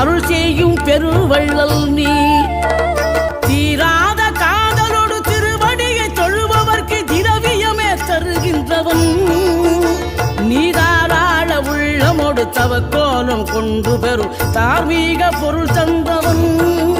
அருள் செய்யும் பெருவள்ளல் நீ. தீராத காதலோடு திருவடியை தொழுபவர்க்கு திரவியமே தருகின்றவன். நீதாராள உள்ளமோடு தவக்கோலம் கொண்டு பெறும் தார்மீக பொருள் தந்தவன்.